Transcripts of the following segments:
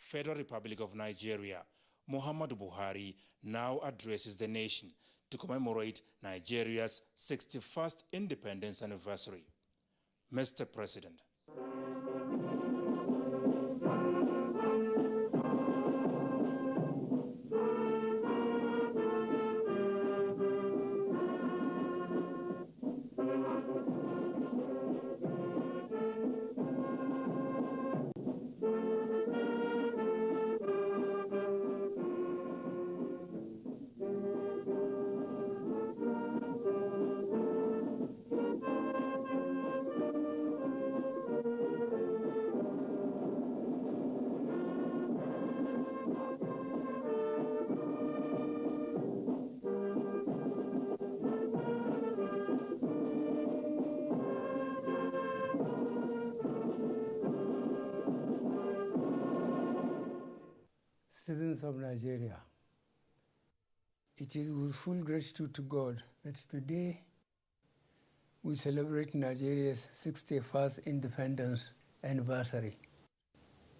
Federal Republic of Nigeria, Muhammadu Buhari now addresses the nation to commemorate Nigeria's 61st independence anniversary. Mr. President. Citizens of Nigeria, it is with full gratitude to God that today we celebrate Nigeria's 61st independence anniversary.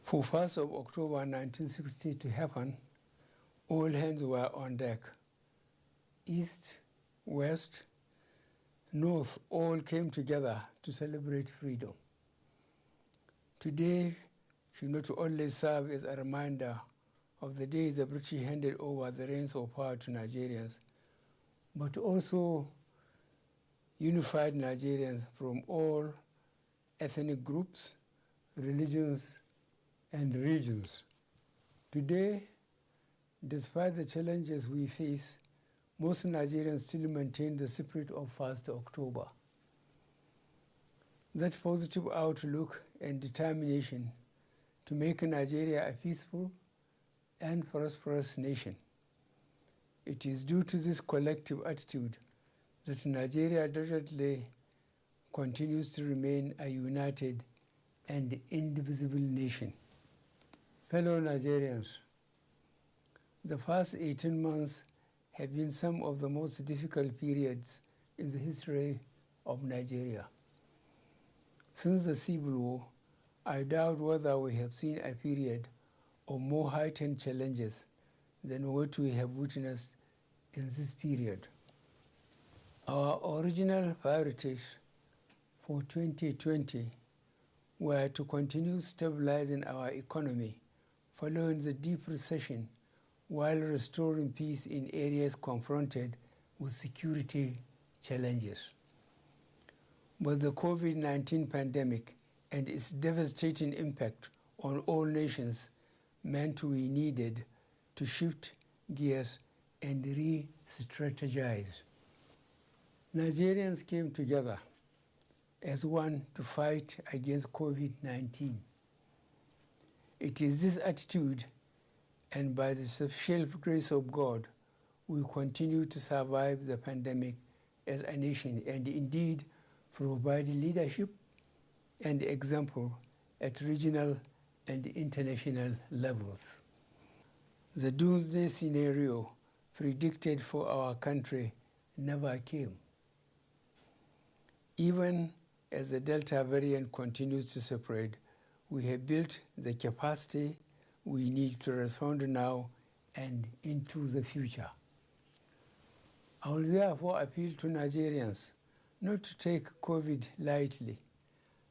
For 1st of October 1960 to happen, all hands were on deck. East, West, North all came together to celebrate freedom. Today should not only serve as a reminder of the day the British handed over the reins of power to Nigerians, but also unified Nigerians from all ethnic groups, religions, and regions. Today, despite the challenges we face, most Nigerians still maintain the spirit of 1st October. That positive outlook and determination to make Nigeria a peaceful and prosperous nation. It is due to this collective attitude that Nigeria doggedly continues to remain a united and indivisible nation. Fellow Nigerians, the first 18 months have been some of the most difficult periods in the history of Nigeria. Since the Civil War, I doubt whether we have seen a period of more heightened challenges than what we have witnessed in this period. Our original priorities for 2020 were to continue stabilizing our economy following the deep recession while restoring peace in areas confronted with security challenges. But the COVID-19 pandemic and its devastating impact on all nations meant we needed to shift gears and re-strategize. Nigerians came together as one to fight against COVID-19. It is this attitude, and by the shelf grace of God, we continue to survive the pandemic as a nation and indeed provide leadership and example at regional and international levels. The doomsday scenario predicted for our country never came. Even as the Delta variant continues to spread, we have built the capacity we need to respond now and into the future. I will therefore appeal to Nigerians not to take COVID lightly.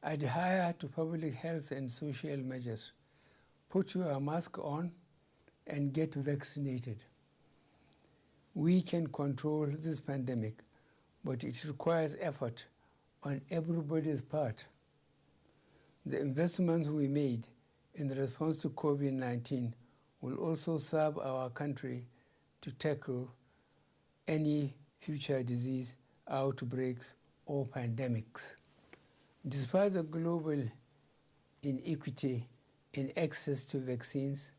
Adhere to public health and social measures. Put your mask on and get vaccinated. We can control this pandemic, but it requires effort on everybody's part. The investments we made in response to COVID-19 will also serve our country to tackle any future disease outbreaks or pandemics. Despite the global inequity in access to vaccines,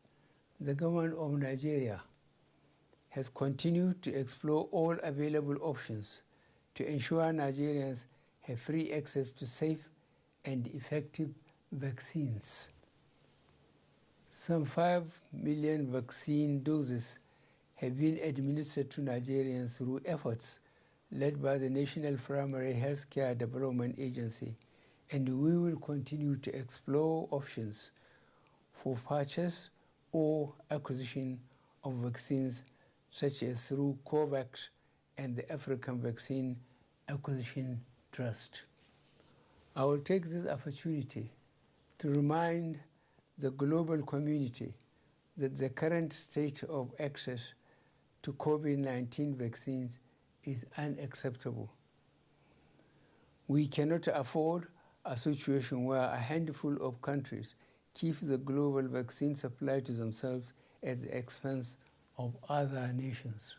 the government of Nigeria has continued to explore all available options to ensure Nigerians have free access to safe and effective vaccines. Some 5 million vaccine doses have been administered to Nigerians through efforts led by the National Primary Healthcare Development Agency, and we will continue to explore options for purchase or acquisition of vaccines such as through COVAX and the African Vaccine Acquisition Trust. I will take this opportunity to remind the global community that the current state of access to COVID-19 vaccines is unacceptable. We cannot afford a situation where a handful of countries keep the global vaccine supply to themselves at the expense of other nations.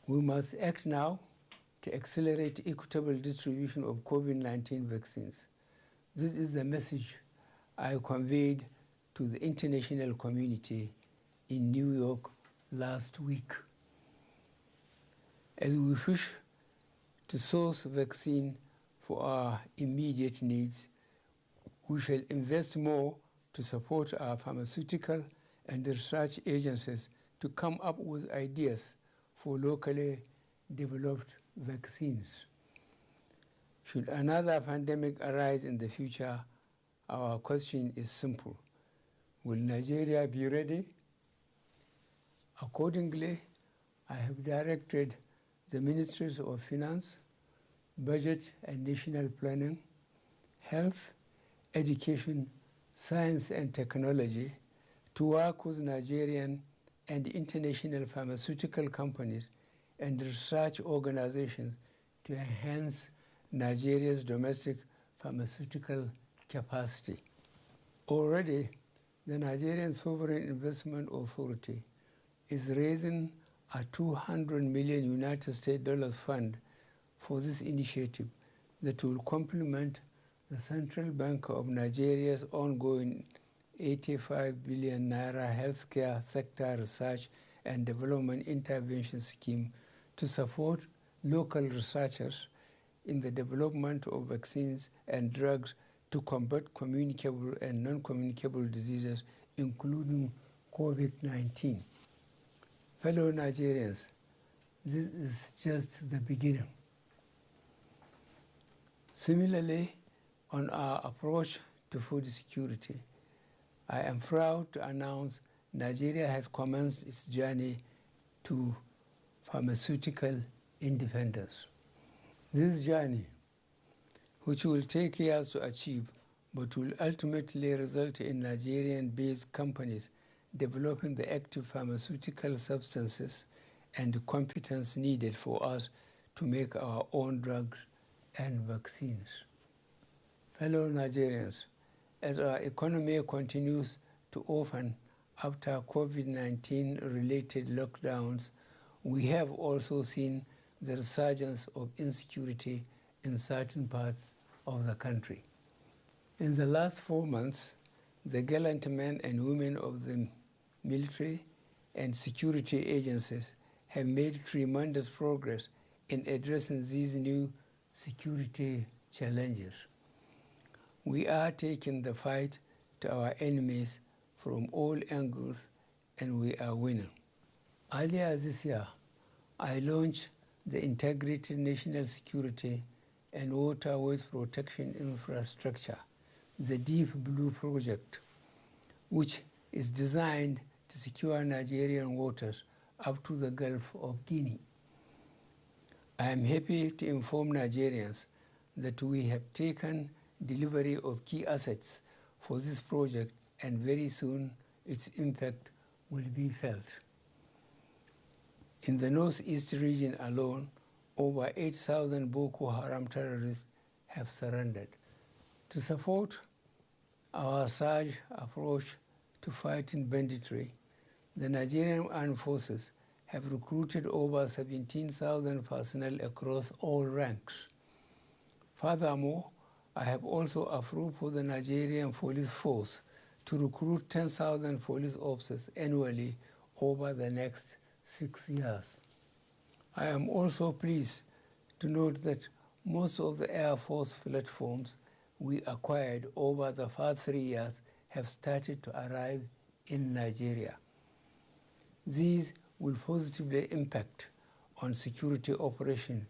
We must act now to accelerate equitable distribution of COVID-19 vaccines. This is the message I conveyed to the international community in New York last week. As we wish to source vaccine for our immediate needs, we shall invest more to support our pharmaceutical and research agencies to come up with ideas for locally developed vaccines. Should another pandemic arise in the future, our question is simple. Will Nigeria be ready? Accordingly, I have directed the Ministries of Finance, Budget and National Planning, Health, Education, Science and Technology to work with Nigerian and international pharmaceutical companies and research organizations to enhance Nigeria's domestic pharmaceutical capacity. Already, the Nigerian Sovereign Investment Authority is raising a $200 million United States dollars fund for this initiative that will complement the Central Bank of Nigeria's ongoing 85 billion naira healthcare sector research and development intervention scheme to support local researchers in the development of vaccines and drugs to combat communicable and non-communicable diseases, including COVID-19. Fellow Nigerians, this is just the beginning. Similarly, on our approach to food security, I am proud to announce Nigeria has commenced its journey to pharmaceutical independence. This journey, which will take years to achieve, but will ultimately result in Nigerian-based companies developing the active pharmaceutical substances and the competence needed for us to make our own drugs and vaccines. Fellow Nigerians, as our economy continues to open after COVID-19 related lockdowns, we have also seen the resurgence of insecurity in certain parts of the country. In the last 4 months, the gallant men and women of the military and security agencies have made tremendous progress in addressing these new security challenges. We are taking the fight to our enemies from all angles, and we are winning. Earlier this year, I launched the Integrated National Security and Waterways Protection Infrastructure, the Deep Blue Project, which is designed to secure Nigerian waters up to the Gulf of Guinea. I am happy to inform Nigerians that we have taken delivery of key assets for this project, and very soon its impact will be felt. In the northeast region alone, over 8,000 Boko Haram terrorists have surrendered. To support our surge approach to fighting banditry, the Nigerian Armed Forces have recruited over 17,000 personnel across all ranks. Furthermore, I have also approved for the Nigerian Police Force to recruit 10,000 police officers annually over the next 6 years. I am also pleased to note that most of the Air Force platforms we acquired over the past 3 years have started to arrive in Nigeria. These will positively impact on security operation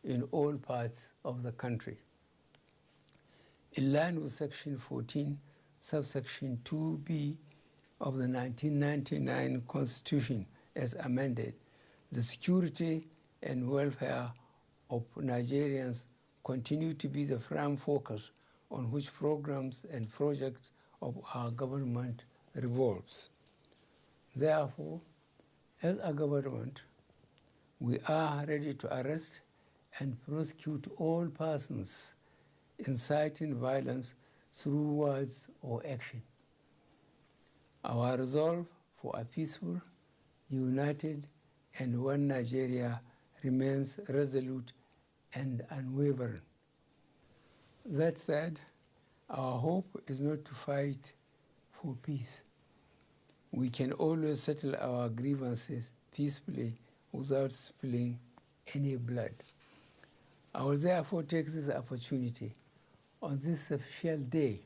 in all parts of the country. In line with Section 14, subsection 2B of the 1999 Constitution as amended, the security and welfare of Nigerians continue to be the prime focus on which programs and projects of our government revolves. Therefore, as a government, we are ready to arrest and prosecute all persons inciting violence through words or action. Our resolve for a peaceful, united, and one Nigeria remains resolute and unwavering. That said, our hope is not to fight for peace. We can always settle our grievances peacefully without spilling any blood. I will therefore take this opportunity on this special day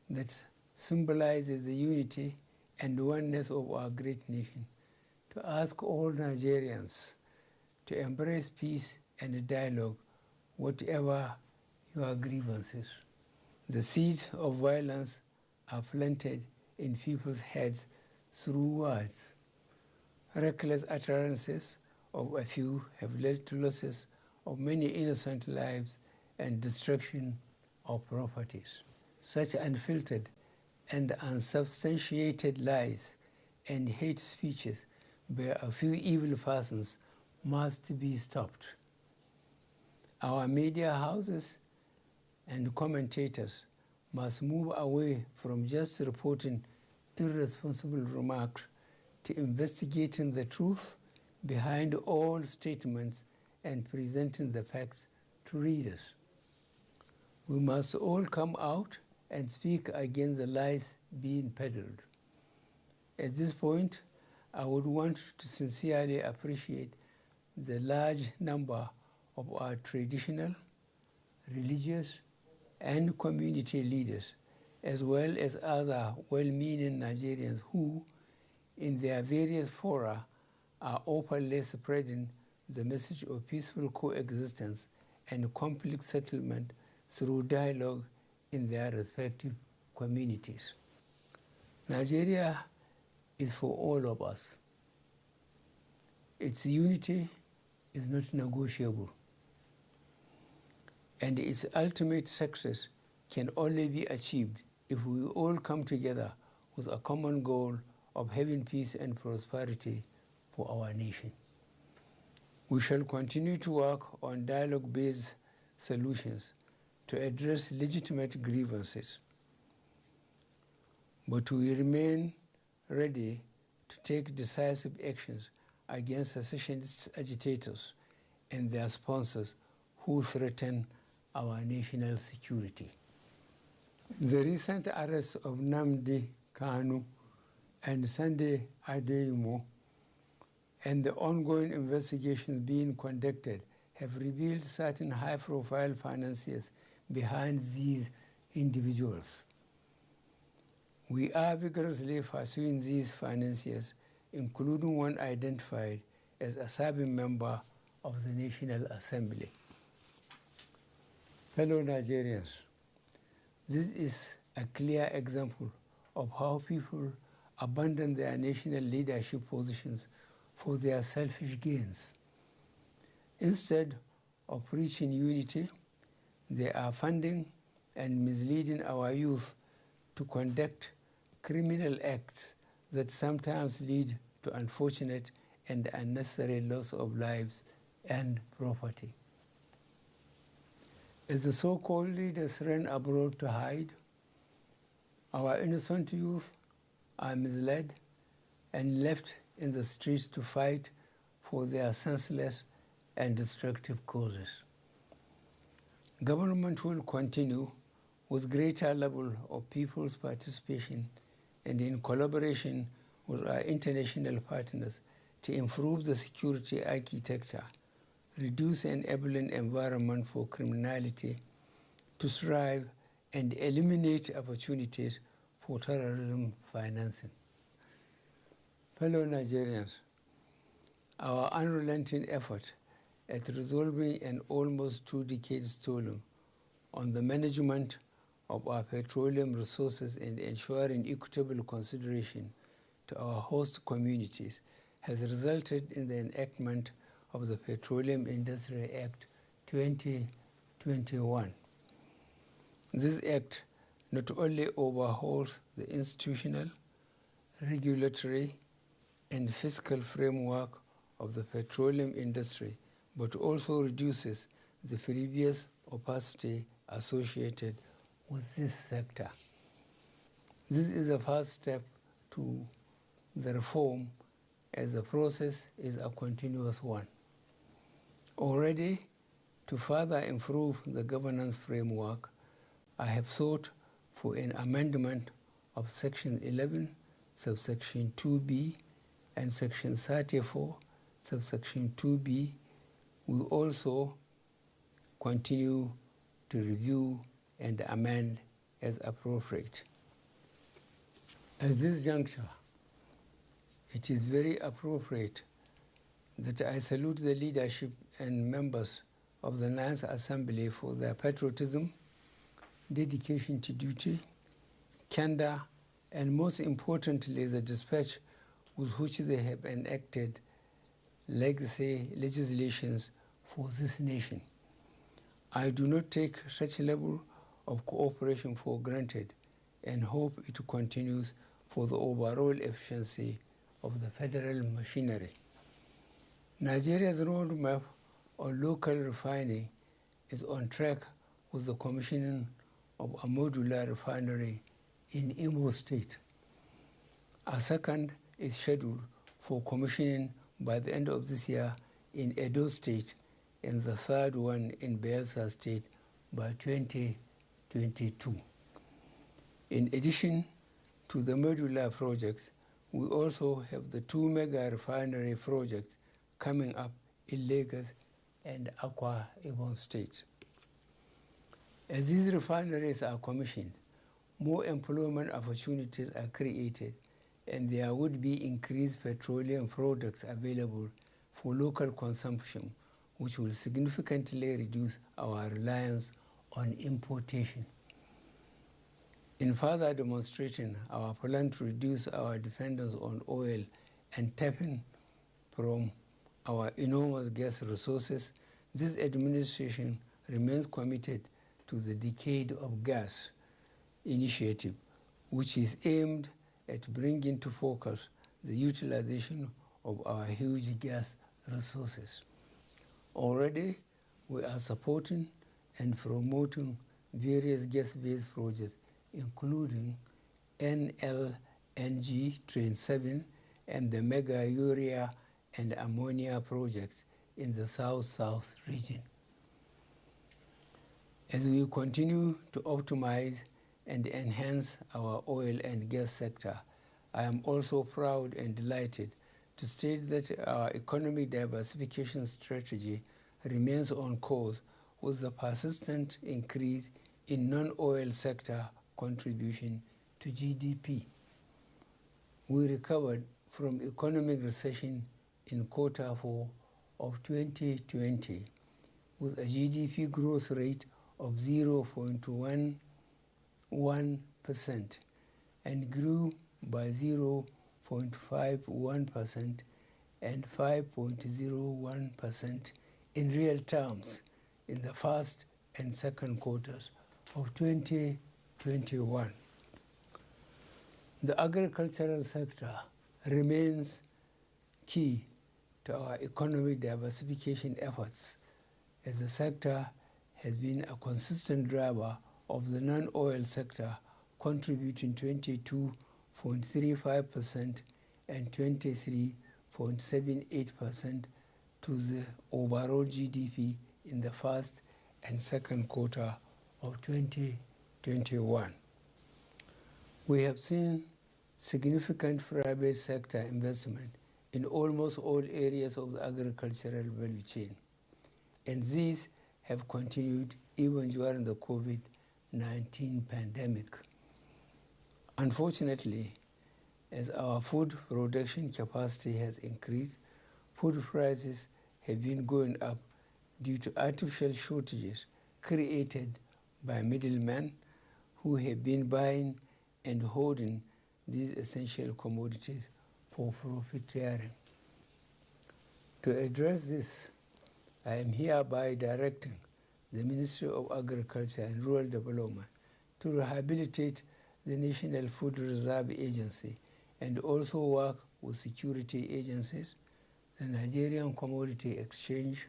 that symbolizes the unity and oneness of our great nation to ask all Nigerians to embrace peace and dialogue, whatever your grievances. The seeds of violence are planted in people's heads through words. Reckless utterances of a few have led to losses of many innocent lives and destruction of properties. Such unfiltered and unsubstantiated lies and hate speeches by a few evil persons must be stopped. Our media houses and commentators must move away from just reporting irresponsible remarks to investigating the truth behind all statements and presenting the facts to readers. We must all come out and speak against the lies being peddled. At this point, I would want to sincerely appreciate the large number of our traditional, religious, and community leaders, as well as other well-meaning Nigerians who, in their various fora, are openly spreading the message of peaceful coexistence and conflict settlement through dialogue in their respective communities. Nigeria is for all of us. Its unity is not negotiable, and its ultimate success can only be achieved if we all come together with a common goal of having peace and prosperity for our nation. We shall continue to work on dialogue-based solutions to address legitimate grievances, but we remain ready to take decisive actions against secessionist agitators and their sponsors who threaten our national security. The recent arrests of Nnamdi, Kanu, and Sundayigboho and the ongoing investigations being conducted have revealed certain high-profile financiers behind these individuals. We are vigorously pursuing these financiers, including one identified as a serving member of the National Assembly. Fellow Nigerians, this is a clear example of how people abandon their national leadership positions for their selfish gains. Instead of preaching unity, they are funding and misleading our youth to conduct criminal acts that sometimes lead to unfortunate and unnecessary loss of lives and property. As the so-called leaders run abroad to hide, our innocent youth are misled and left in the streets to fight for their senseless and destructive causes. Government will continue with greater level of people's participation and in collaboration with our international partners to improve the security architecture, reduce an enabling environment for criminality to thrive, and eliminate opportunities for terrorism financing. Fellow Nigerians, our unrelenting effort at resolving an almost 2 decades toil on the management of our petroleum resources and ensuring equitable consideration to our host communities has resulted in the enactment of the Petroleum Industry Act 2021. This act not only overhauls the institutional, regulatory, and fiscal framework of the petroleum industry, but also reduces the previous opacity associated with this sector. This is the first step to the reform, as the process is a continuous one. Already, to further improve the governance framework, I have sought for an amendment of Section 11, subsection 2b, and Section 34, subsection 2b. We also continue to review and amend as appropriate. At this juncture, it is very appropriate that I salute the leadership and members of the Ninth Assembly for their patriotism, dedication to duty, candor, and most importantly, the dispatch with which they have enacted legacy legislations for this nation. I do not take such level of cooperation for granted and hope it continues for the overall efficiency of the federal machinery. Nigeria's roadmap on local refining is on track with the commissioning of a modular refinery in Imo State. A second is scheduled for commissioning by the end of this year in Edo State, and the third one in Bayelsa State by 2022. In addition to the modular projects, we also have the two mega refinery projects coming up in Lagos and Akwa Ibom State. As these refineries are commissioned, more employment opportunities are created, and there would be increased petroleum products available for local consumption, which will significantly reduce our reliance on importation. In further demonstrating our plan to reduce our dependence on oil and tapping from our enormous gas resources, this administration remains committed to the Decade of Gas initiative, which is aimed at bringing to focus the utilization of our huge gas resources. Already, we are supporting and promoting various gas-based projects, including NLNG Train 7 and the mega urea and ammonia projects in the South-South region. As we continue to optimize and enhance our oil and gas sector, I am also proud and delighted to state that our economic diversification strategy remains on course with the persistent increase in non-oil sector contribution to GDP. We recovered from economic recession in Q4 of 2020 with a GDP growth rate of 0.11% and grew by 0.51% and 5.01% in real terms in the first and second quarters of 2021. The agricultural sector remains key to our economic diversification efforts, as the sector has been a consistent driver of the non-oil sector, contributing 22.35% and 23.78% to the overall GDP in the first and second quarter of 2021. We have seen significant private sector investment in almost all areas of the agricultural value chain, and these have continued even during the COVID-19 pandemic. Unfortunately, as our food production capacity has increased, food prices have been going up due to artificial shortages created by middlemen who have been buying and holding these essential commodities for profiteering. To address this, I am hereby directing the Ministry of Agriculture and Rural Development to rehabilitate the National Food Reserve Agency and also work with security agencies, the Nigerian Commodity Exchange,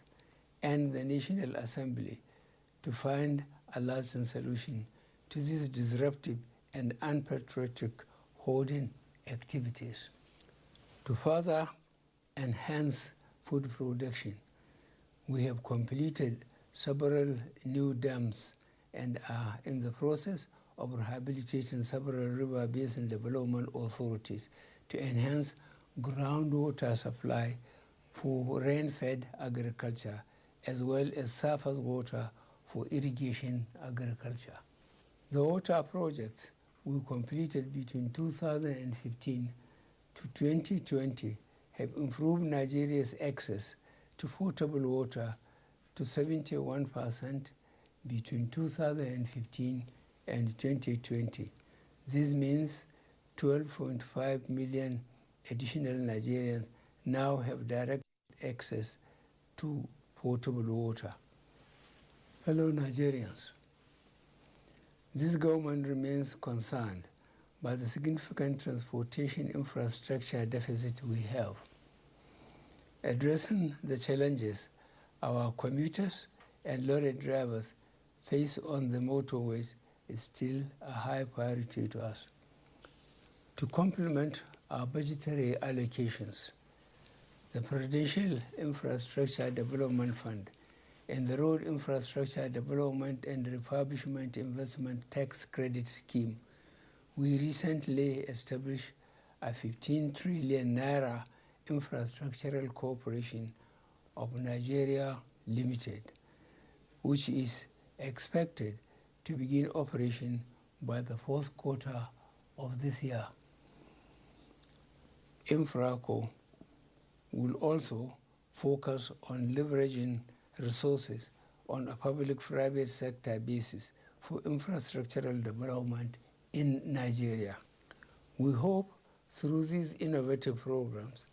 and the National Assembly to find a lasting solution to these disruptive and unpatriotic hoarding activities. To further enhance food production, we have completed several new dams and are in the process of rehabilitating several river basin development authorities to enhance groundwater supply for rain-fed agriculture as well as surface water for irrigation agriculture. The water projects we completed between 2015 to 2020 have improved Nigeria's access to potable water to 71% between 2015 and 2020. This means 12.5 million additional Nigerians now have direct access to potable water. Fellow Nigerians, this government remains concerned by the significant transportation infrastructure deficit we have. Addressing the challenges our commuters and lorry drivers face on the motorways is still a high priority to us. To complement our budgetary allocations, the Presidential Infrastructure Development Fund and the Road Infrastructure Development and Refurbishment Investment Tax Credit Scheme, we recently established a 15 trillion naira infrastructural corporation of Nigeria Limited, which is expected to begin operation by the fourth quarter of this year. Infraco will also focus on leveraging resources on a public-private sector basis for infrastructural development in Nigeria. We hope through these innovative programs,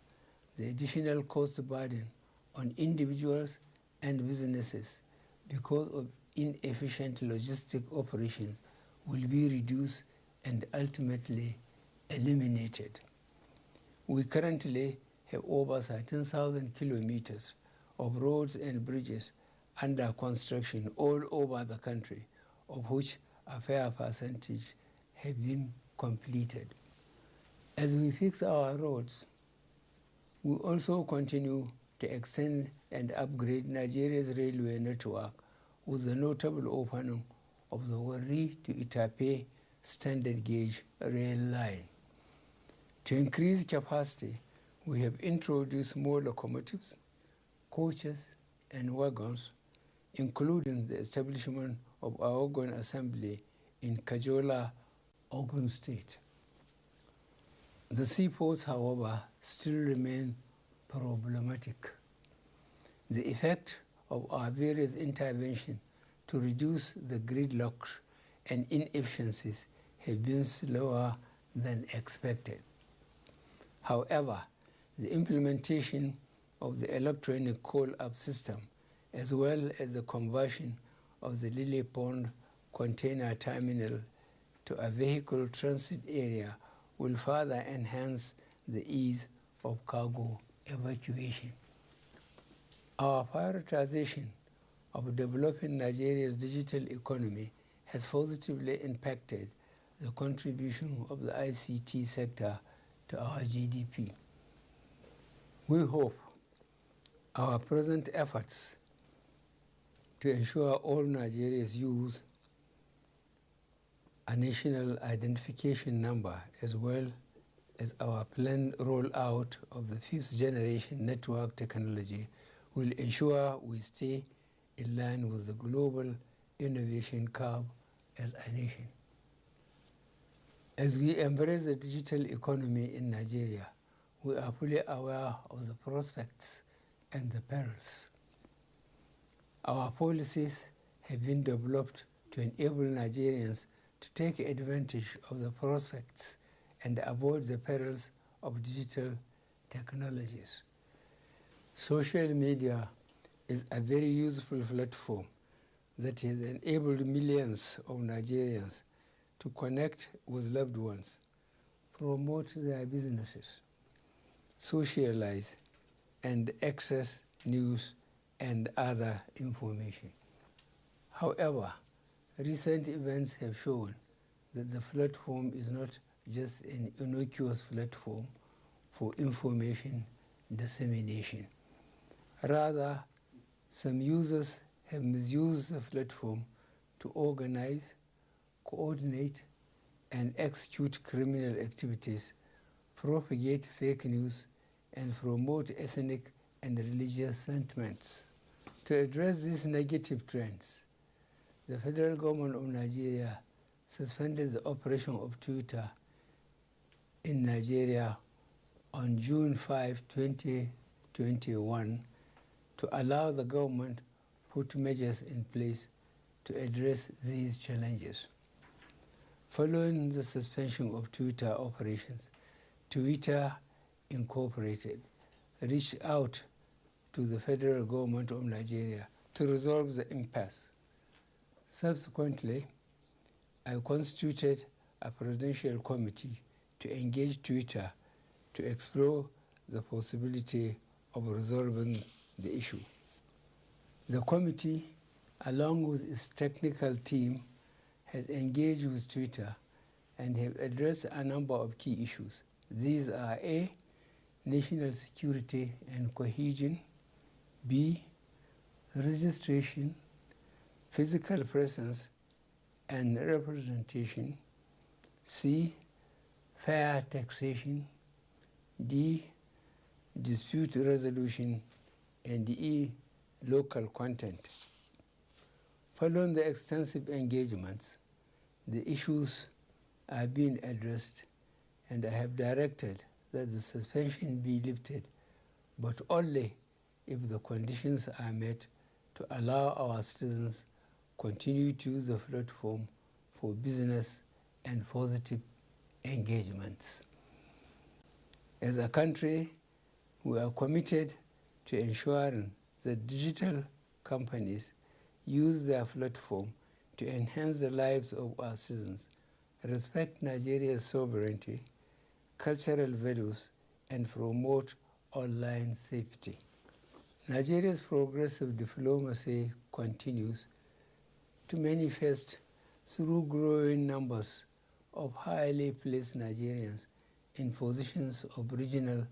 the additional cost burden on individuals and businesses because of inefficient logistic operations will be reduced and ultimately eliminated. We currently have over 13,000 kilometers of roads and bridges under construction all over the country, of which a fair percentage have been completed. As we fix our roads, we also continue to extend and upgrade Nigeria's railway network with the notable opening of the Warri to Itape standard gauge rail line. To increase capacity, we have introduced more locomotives, coaches, and wagons, including the establishment of our wagon assembly in Kajola, Ogun State. The seaports, however, still remain problematic. The effect of our various interventions to reduce the gridlock and inefficiencies have been slower than expected. However, the implementation of the electronic call-up system, as well as the conversion of the Lily Pond container terminal to a vehicle transit area will further enhance the ease of cargo evacuation. Our prioritization of developing Nigeria's digital economy has positively impacted the contribution of the ICT sector to our GDP. We hope our present efforts to ensure all Nigerians use a national identification number, as well as our planned rollout of the fifth generation network technology, will ensure we stay in line with the global innovation curve as a nation. As we embrace the digital economy in Nigeria, we are fully aware of the prospects and the perils. Our policies have been developed to enable Nigerians to take advantage of the prospects and avoid the perils of digital technologies. Social media is a very useful platform that has enabled millions of Nigerians to connect with loved ones, promote their businesses, socialize, and access news and other information. However, recent events have shown that the platform is not just an innocuous platform for information dissemination. Rather, some users have misused the platform to organize, coordinate, and execute criminal activities, propagate fake news, and promote ethnic and religious sentiments. To address these negative trends, the federal government of Nigeria suspended the operation of Twitter in Nigeria on June 5, 2021, to allow the government to put measures in place to address these challenges. Following the suspension of Twitter operations, Twitter Incorporated reached out to the federal government of Nigeria to resolve the impasse. Subsequently, I constituted a presidential committee to engage Twitter to explore the possibility of resolving the issue. The committee, along with its technical team, has engaged with Twitter and have addressed a number of key issues. These are A, national security and cohesion; B, registration, physical presence and representation; C, fair taxation; D, dispute resolution; and E, local content. Following the extensive engagements, the issues are being addressed, and I have directed that the suspension be lifted, but only if the conditions are met to allow our citizens continue to use the platform for business and positive engagements. As a country, we are committed to ensuring that digital companies use their platform to enhance the lives of our citizens, respect Nigeria's sovereignty, cultural values, and promote online safety. Nigeria's progressive diplomacy continues to manifest through growing numbers of highly placed Nigerians in positions of regional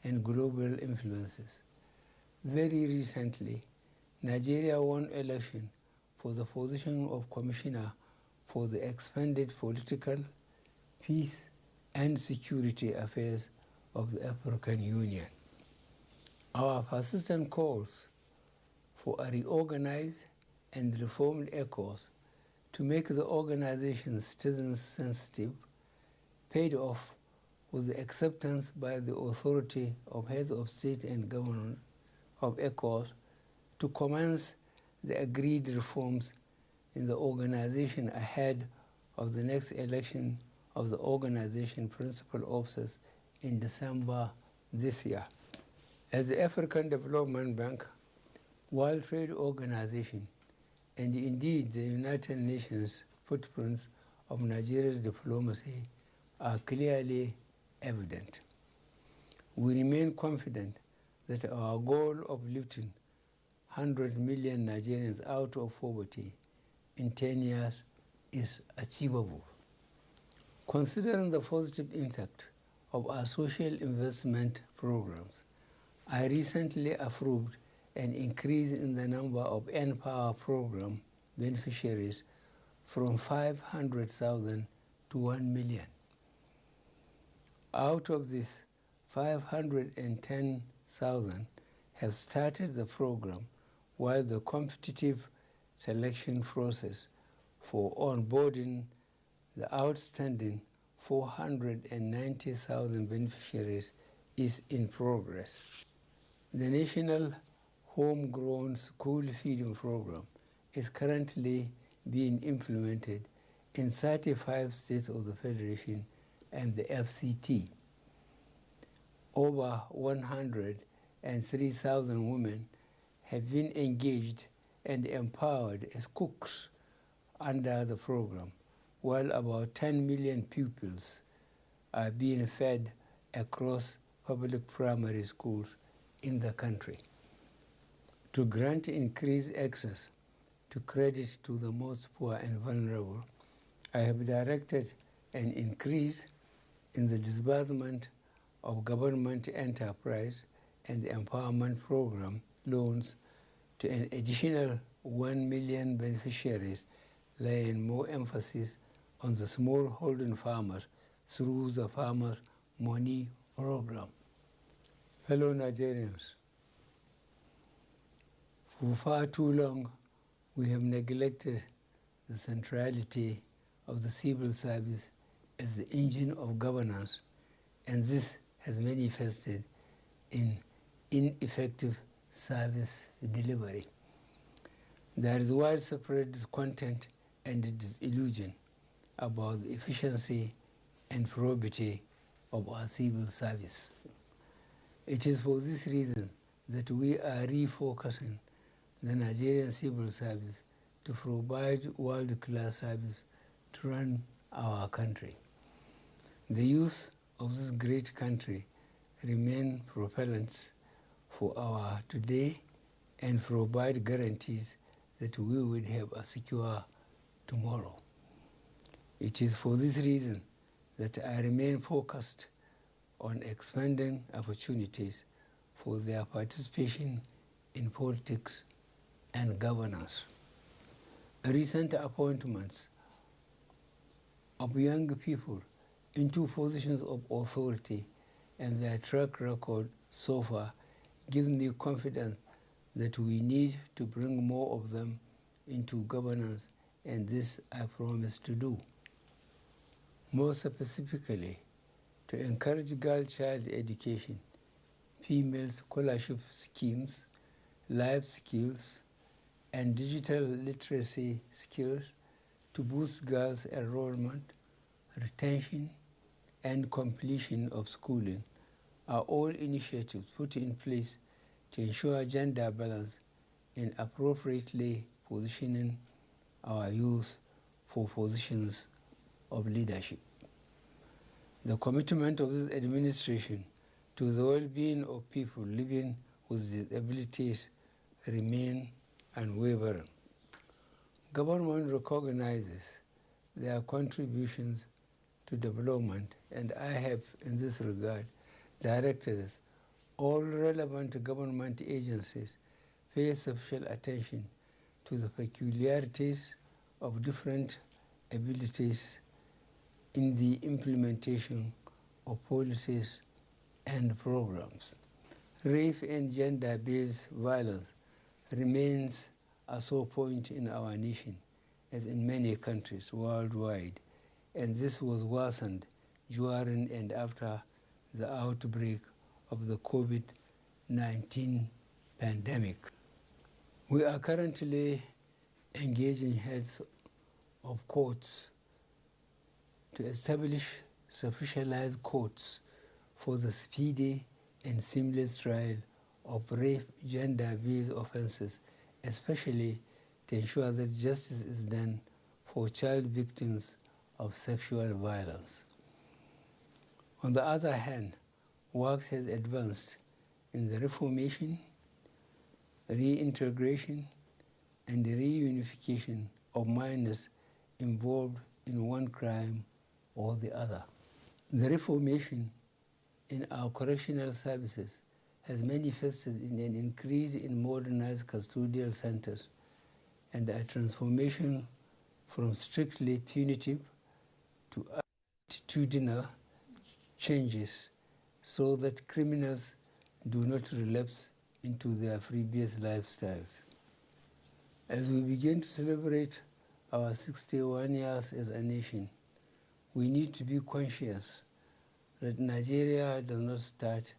and global influences. Very recently, Nigeria won election for the position of Commissioner for the Expanded Political, Peace and Security Affairs of the African Union. Our persistent calls for a reorganized and reformed ECOWAS to make the organization citizen-sensitive paid off with the acceptance by the authority of heads of state and government of ECOWAS to commence the agreed reforms in the organization ahead of the next election of the organization principal officers in December this year. As the African Development Bank, World Trade Organization, and indeed the United Nations footprints of Nigeria's diplomacy are clearly evident. We remain confident that our goal of lifting 100 million Nigerians out of poverty in 10 years is achievable. Considering the positive impact of our social investment programs, I recently approved an increase in the number of N-Power program beneficiaries from 500,000 to 1 million. Out of this, 510,000 have started the program, while the competitive selection process for onboarding the outstanding 490,000 beneficiaries is in progress. The National Homegrown School Feeding Program is currently being implemented in 35 states of the Federation and the FCT. Over 103,000 women have been engaged and empowered as cooks under the program, while about 10 million pupils are being fed across public primary schools in the country. To grant increased access to credit to the most poor and vulnerable, I have directed an increase in the disbursement of government enterprise and empowerment program loans to an additional 1 million beneficiaries, laying more emphasis on the smallholding farmers through the Farmers' Money Program. Fellow Nigerians, for far too long, we have neglected the centrality of the civil service as the engine of governance, and this has manifested in ineffective service delivery. There is widespread discontent and disillusion about the efficiency and probity of our civil service. It is for this reason that we are refocusing the Nigerian civil service to provide world-class service to run our country. The youth of this great country remain propellants for our today and provide guarantees that we will have a secure tomorrow. It is for this reason that I remain focused on expanding opportunities for their participation in politics and governance. Recent appointments of young people into positions of authority and their track record so far gives me confidence that we need to bring more of them into governance, and this I promise to do. More specifically, to encourage girl-child education, female scholarship schemes, life skills, and digital literacy skills to boost girls' enrollment, retention, and completion of schooling are all initiatives put in place to ensure gender balance in appropriately positioning our youth for positions of leadership. The commitment of this administration to the well-being of people living with disabilities remain unwavering. Government recognizes their contributions to development, and I have, in this regard, directed all relevant government agencies pay special attention to the peculiarities of different abilities in the implementation of policies and programs. Rape and gender-based violence remains a sore point in our nation, as in many countries worldwide, and this was worsened during and after the outbreak of the COVID-19 pandemic. We are currently engaging heads of courts to establish specialized courts for the speedy and seamless trial of rape gender-based offenses, especially to ensure that justice is done for child victims of sexual violence. On the other hand, work has advanced in the reformation, reintegration, and reunification of minors involved in one crime or the other. The reformation in our correctional services has manifested in an increase in modernized custodial centers and a transformation from strictly punitive to attitudinal changes so that criminals do not relapse into their previous lifestyles. As we begin to celebrate our 61 years as a nation, we need to be conscious that Nigeria does not start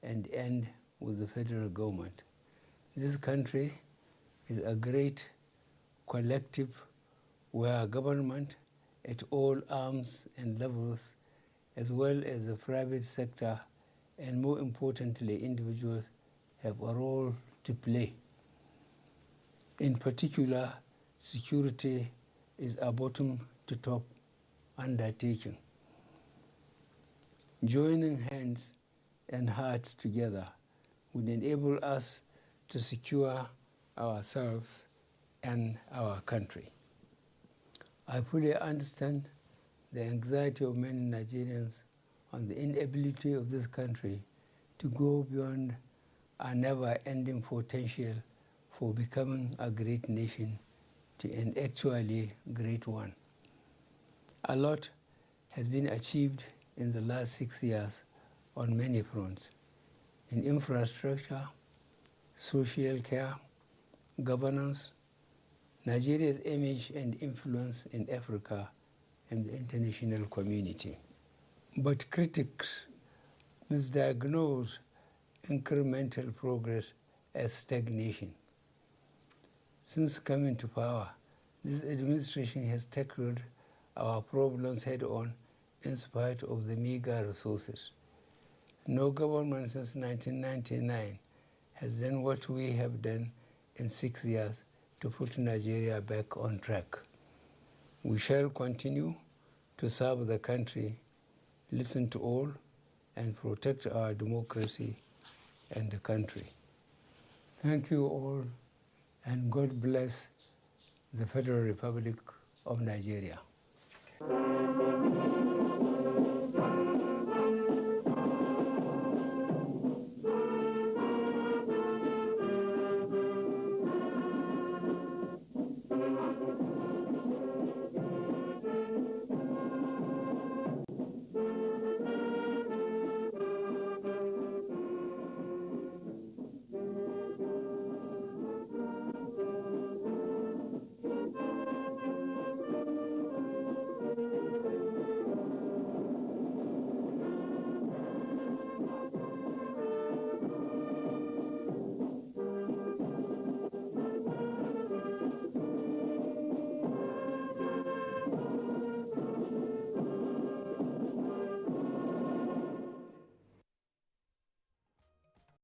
and end with the federal government. This country is a great collective where government at all arms and levels, as well as the private sector, and more importantly, individuals have a role to play. In particular, security is a bottom-to-top undertaking. Joining hands and hearts together would enable us to secure ourselves and our country. I fully understand the anxiety of many Nigerians on the inability of this country to go beyond a never-ending potential for becoming a great nation to an actually great one. A lot has been achieved in the last 6 years on many fronts, in infrastructure, social care, governance, Nigeria's image and influence in Africa and the international community. But critics misdiagnose incremental progress as stagnation. Since coming to power, this administration has tackled our problems head-on in spite of the meager resources. No government since 1999 has done what we have done in 6 years to put Nigeria back on track. We shall continue to serve the country, listen to all, and protect our democracy and the country. Thank you all, and God bless the Federal Republic of Nigeria.